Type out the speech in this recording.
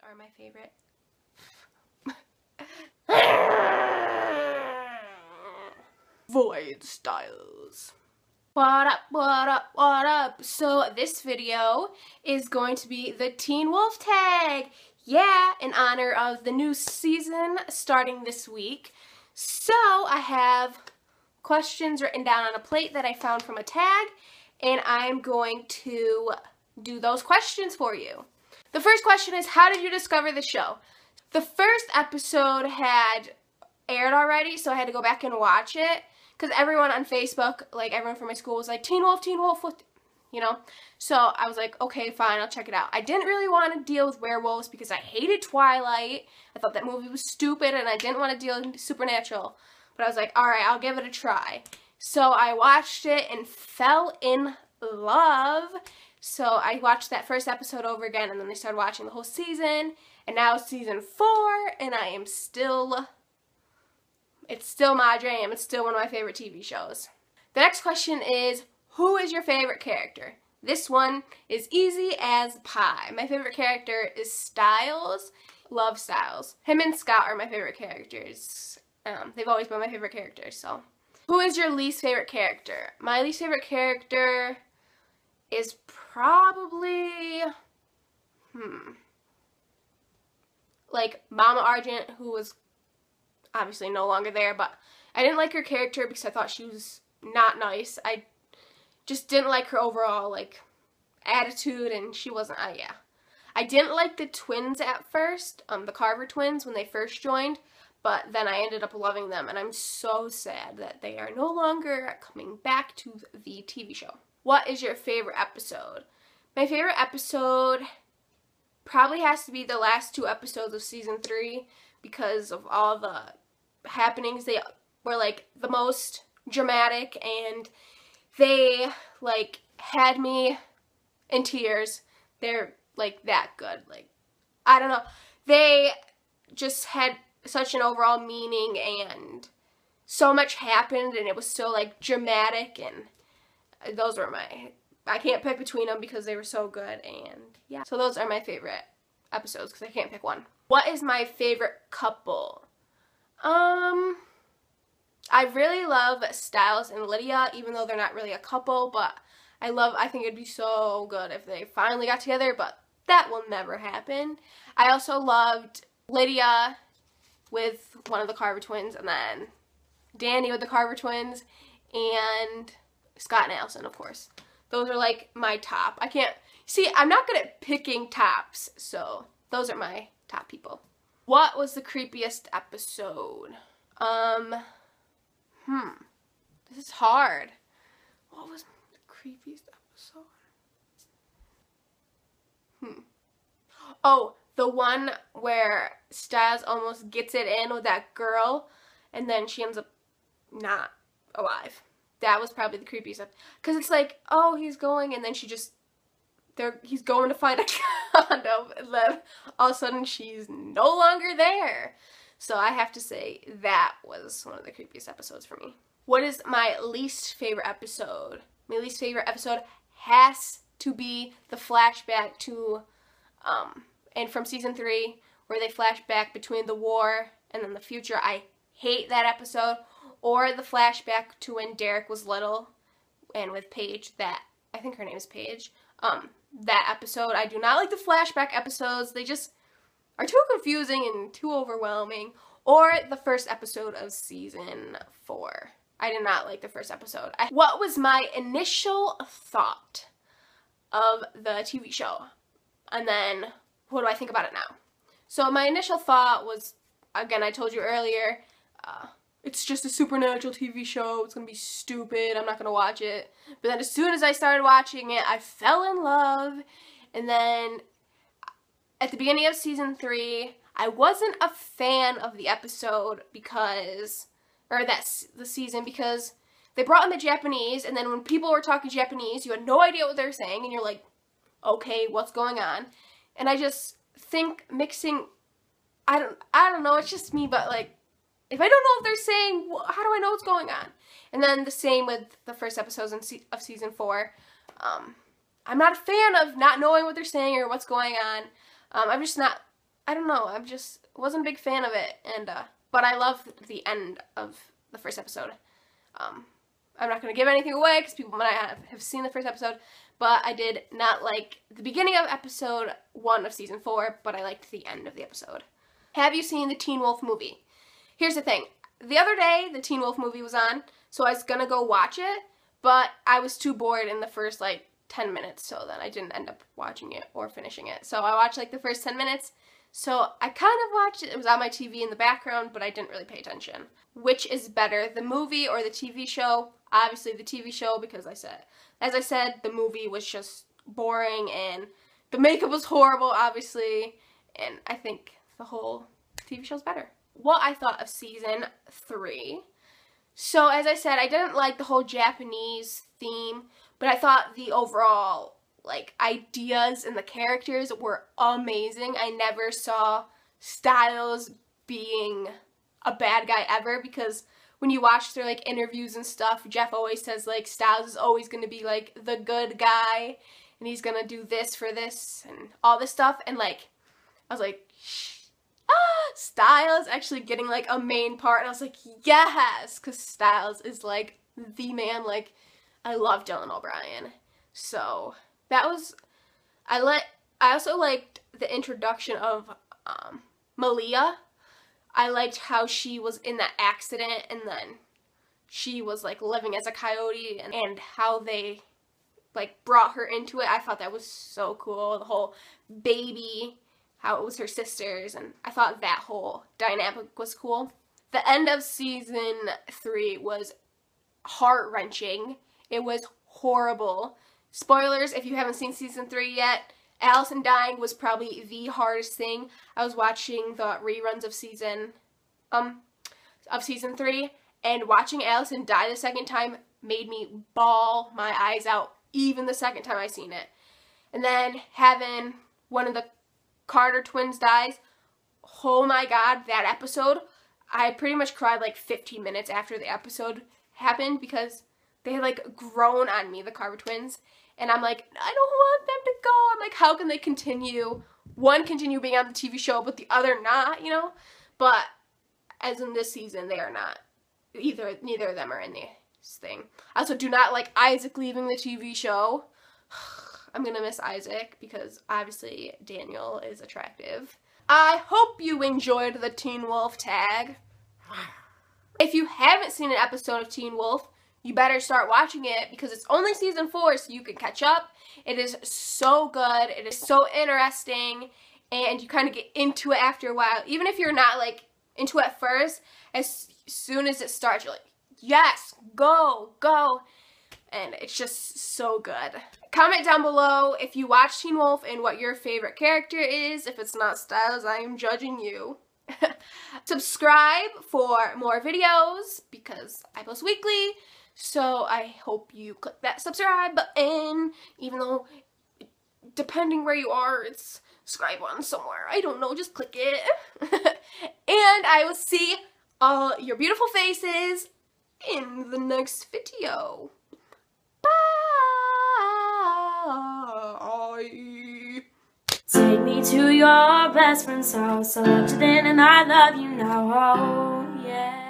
are my favorite. Void Styles. What up, what up, what up? So this video is going to be the Teen Wolf tag. Yeah, in honor of the new season starting this week. So I have questions written down on a plate that I found from a tag, and I'm going to do those questions for you. The first question is, how did you discover the show? The first episode had aired already, so I had to go back and watch it, because everyone on Facebook, like everyone from my school, was like, Teen Wolf, you know? So I was like, okay, fine, I'll check it out. I didn't really want to deal with werewolves because I hated Twilight. I thought that movie was stupid, and I didn't want to deal with Supernatural. But I was like, alright, I'll give it a try. So I watched it and fell in love. So I watched that first episode over again, and then I started watching the whole season. And now it's season 4, and I am still... It's still my jam. It's still one of my favorite TV shows. The next question is, who is your favorite character? This one is easy as pie. My favorite character is Styles. Love Styles. Him and Scott are my favorite characters. They've always been my favorite characters, so. Who is your least favorite character? My least favorite character is probably, like Mama Argent, who was obviously no longer there, but I didn't like her character because I thought she was not nice. I just didn't like her overall, like, attitude, and she wasn't, yeah. I didn't like the twins at first, the Carver twins, when they first joined, but then I ended up loving them, and I'm so sad that they are no longer coming back to the TV show. What is your favorite episode? My favorite episode probably has to be the last 2 episodes of season 3, because of all the happenings. They were like the most dramatic, and they like had me in tears. They're like that good. Like, I don't know. They just had such an overall meaning, and so much happened, and it was so like dramatic, and those were I can't pick between them because they were so good, and yeah. So those are my favorite episodes because I can't pick one. What is my favorite couple? I really love Styles and Lydia, even though they're not really a couple, but I think it'd be so good if they finally got together, but that will never happen. I also loved Lydia with one of the Carver twins, and then Danny with the Carver twins, and Scott and Allison, of course. Those are like my top. I'm not good at picking tops, so those are my top people. What was the creepiest episode? This is hard. What was the creepiest episode? Oh, the one where Styles almost gets it in with that girl, and then she ends up not alive. That was probably the creepiest episode. Because it's like, oh, he's going, and then he's going to find a condom, and then all of a sudden she's no longer there. So I have to say that was one of the creepiest episodes for me. What is my least favorite episode? My least favorite episode has to be the flashback to, and from season 3, where they flash back between the war and then the future. I hate that episode. Or the flashback to when Derek was little, and with Paige, I think her name is Paige. That episode, I do not like the flashback episodes. They just are too confusing and too overwhelming. Or the first episode of season 4. I did not like the first episode. What was my initial thought of the TV show? And then, what do I think about it now? So my initial thought was, again, I told you earlier, it's just a Supernatural TV show. It's going to be stupid. I'm not going to watch it. But then as soon as I started watching it, I fell in love. And then at the beginning of season 3, I wasn't a fan of the episode the season because they brought in the Japanese, and then when people were talking Japanese, you had no idea what they were saying, and you're like, okay, what's going on? And I just think mixing, I don't know, it's just me, but like, if I don't know what they're saying, how do I know what's going on? And then the same with the first episodes of season 4. I'm not a fan of not knowing what they're saying or what's going on. I'm just not I don't know, I just wasn't a big fan of it, and but I love the end of the first episode. I'm not going to give anything away because people might have seen the first episode, but I did not like the beginning of episode 1 of season 4, but I liked the end of the episode. Have you seen the Teen Wolf movie? Here's the thing. The other day, the Teen Wolf movie was on, so I was going to go watch it, but I was too bored in the first, 10 minutes, so then I didn't end up watching it or finishing it. So I watched, the first 10 minutes, so I kind of watched it. It was on my TV in the background, but I didn't really pay attention. Which is better, the movie or the TV show? Obviously the TV show, because as I said, the movie was just boring, and the makeup was horrible, obviously, and I think the whole TV show's better. What I thought of season 3. So as I said, I didn't like the whole Japanese theme, but I thought the overall ideas and the characters were amazing. I never saw Styles being a bad guy ever, because when you watch their interviews and stuff, Jeff always says Styles is always going to be the good guy, and he's going to do this for this and all this stuff, and I was like, Styles actually getting a main part, and I was like, yes, because Styles is the man. I love Dylan O'Brien. So that was, I also liked the introduction of Malia. I liked how she was in that accident, and then she was living as a coyote, and how they brought her into it. I thought that was so cool. The whole baby, how it was her sisters, and I thought that whole dynamic was cool. The end of season 3 was heart-wrenching. It was horrible. Spoilers, if you haven't seen season 3 yet, Allison dying was probably the hardest thing. I was watching the reruns of season 3, and watching Allison die the second time made me bawl my eyes out, even the second time I seen it. And then having one of the Carter twins dies, oh my god, that episode, I pretty much cried 15 minutes after the episode happened, because they had grown on me, the Carter twins, and I'm like, I don't want them to go. I'm like, how can they continue being on the TV show, but the other not, But as in this season, they are not. Neither of them are in this thing. I also do not like Isaac leaving the TV show. I'm gonna miss Isaac, because obviously Daniel is attractive. I hope you enjoyed the Teen Wolf tag. If you haven't seen an episode of Teen Wolf, you better start watching it, because it's only season 4, so you can catch up. It is so good. It is so interesting, and you kind of get into it after a while. Even if you're not into it at first, as soon as it starts, you're like, yes, go, go. And it's just so good. Comment down below if you watch Teen Wolf and what your favorite character is. If it's not Styles, I am judging you. Subscribe for more videos, because I post weekly. So I hope you click that subscribe button, even though depending where you are, it's subscribe button somewhere. I don't know, just click it. And I will see all your beautiful faces in the next video. Bye! Take me to your best friend's house. I loved you then and I love you now. Oh, yeah.